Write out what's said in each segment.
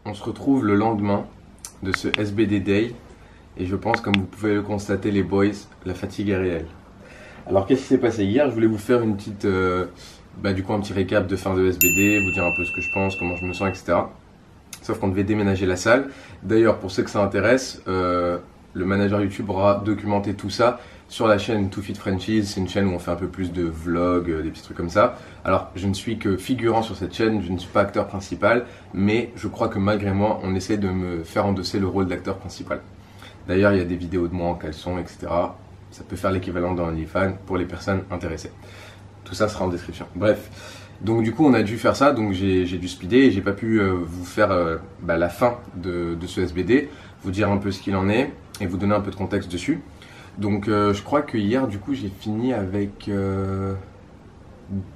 on se retrouve le lendemain de ce SBD Day et je pense, comme vous pouvez le constater les boys, la fatigue est réelle. Alors qu'est-ce qui s'est passé hier? Je voulais vous faire une petite, un petit récap de fin de SBD, vous dire un peu ce que je pense, comment je me sens, etc. Sauf qu'on devait déménager la salle. D'ailleurs, pour ceux que ça intéresse, le manager YouTube aura documenté tout ça sur la chaîne Too Fit Franchise. C'est une chaîne où on fait un peu plus de vlogs, des petits trucs comme ça. Alors, je ne suis que figurant sur cette chaîne, je ne suis pas acteur principal, mais je crois que malgré moi, on essaie de me faire endosser le rôle d'acteur principal. D'ailleurs, il y a des vidéos de moi en caleçon, etc. Ça peut faire l'équivalent dans OnlyFans pour les personnes intéressées. Tout ça sera en description. Bref, donc du coup on a dû faire ça, donc j'ai dû speeder et j'ai pas pu vous faire la fin de ce SBD, vous dire un peu ce qu'il en est et vous donner un peu de contexte dessus. Donc je crois que hier du coup j'ai fini avec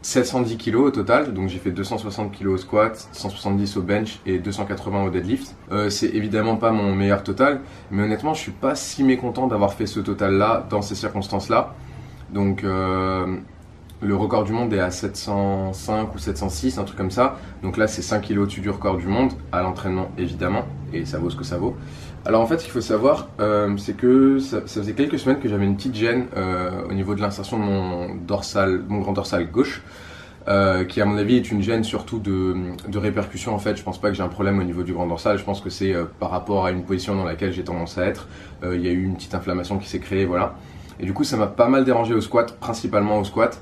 710 kg au total, donc j'ai fait 260 kg au squat, 170 au bench et 280 au deadlift. C'est évidemment pas mon meilleur total, mais honnêtement je suis pas si mécontent d'avoir fait ce total là dans ces circonstances là. Donc le record du monde est à 705 ou 706, un truc comme ça. Donc là, c'est 5 kg au-dessus du record du monde, à l'entraînement évidemment, et ça vaut ce que ça vaut. Alors en fait, ce qu'il faut savoir, c'est que ça faisait quelques semaines que j'avais une petite gêne au niveau de l'insertion de mon grand dorsal gauche, qui à mon avis est une gêne surtout de répercussion en fait. Je pense pas que j'ai un problème au niveau du grand dorsal, je pense que c'est par rapport à une position dans laquelle j'ai tendance à être. Il y a eu une petite inflammation qui s'est créée, voilà. Et du coup, ça m'a pas mal dérangé au squat, principalement au squat.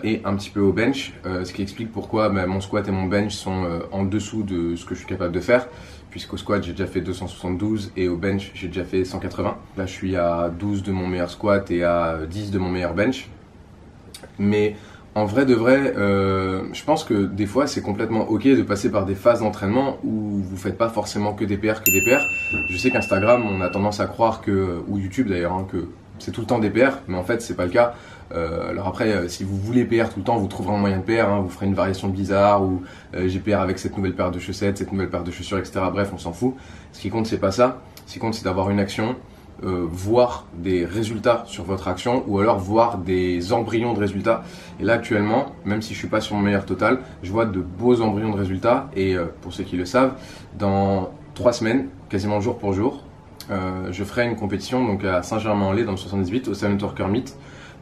Et un petit peu au bench, ce qui explique pourquoi mon squat et mon bench sont en dessous de ce que je suis capable de faire, puisqu'au squat j'ai déjà fait 272 et au bench j'ai déjà fait 180. Là je suis à 12 de mon meilleur squat et à 10 de mon meilleur bench. Mais en vrai de vrai, je pense que des fois c'est complètement ok de passer par des phases d'entraînement où vous faites pas forcément que des PR. Je sais qu'Instagram on a tendance à croire que, ou YouTube d'ailleurs, hein, que c'est tout le temps des PR, mais en fait c'est pas le cas. Alors après, si vous voulez PR tout le temps, vous trouverez un moyen de PR, hein, vous ferez une variation bizarre ou j'ai PR avec cette nouvelle paire de chaussettes, cette nouvelle paire de chaussures, etc. Bref, on s'en fout. Ce qui compte, c'est pas ça. Ce qui compte, c'est d'avoir une action, voir des résultats sur votre action ou alors voir des embryons de résultats. Et là, actuellement, même si je suis pas sur mon meilleur total, je vois de beaux embryons de résultats. Et pour ceux qui le savent, dans 3 semaines, quasiment jour pour jour, je ferai une compétition donc à Saint-Germain-en-Laye dans le 78 au Silent Worker Meet.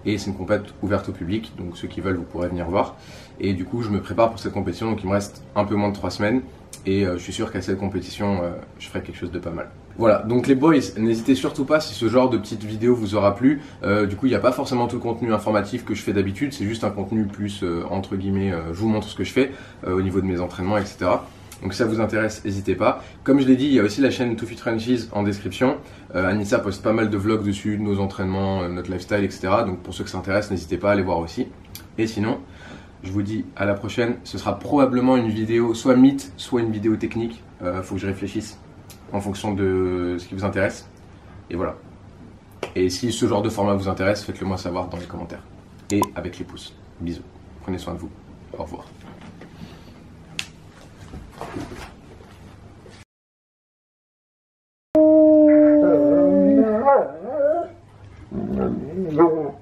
Et c'est une compète ouverte au public, donc ceux qui veulent, vous pourrez venir voir. Et du coup, je me prépare pour cette compétition, donc il me reste un peu moins de 3 semaines. Et je suis sûr qu'à cette compétition, je ferai quelque chose de pas mal. Voilà, donc les boys, n'hésitez surtout pas si ce genre de petite vidéo vous aura plu. Du coup, il n'y a pas forcément tout le contenu informatif que je fais d'habitude, c'est juste un contenu plus, entre guillemets, je vous montre ce que je fais au niveau de mes entraînements, etc. Donc si ça vous intéresse, n'hésitez pas. Comme je l'ai dit, il y a aussi la chaîne Too Fit Franchise en description. Anissa poste pas mal de vlogs dessus, de nos entraînements, notre lifestyle, etc. Donc pour ceux que ça intéresse, n'hésitez pas à aller voir aussi. Et sinon, je vous dis à la prochaine. Ce sera probablement une vidéo soit mythe, soit une vidéo technique. Faut que je réfléchisse en fonction de ce qui vous intéresse. Et voilà. Et si ce genre de format vous intéresse, faites-le moi savoir dans les commentaires. Et avec les pouces. Bisous. Prenez soin de vous. Au revoir. No.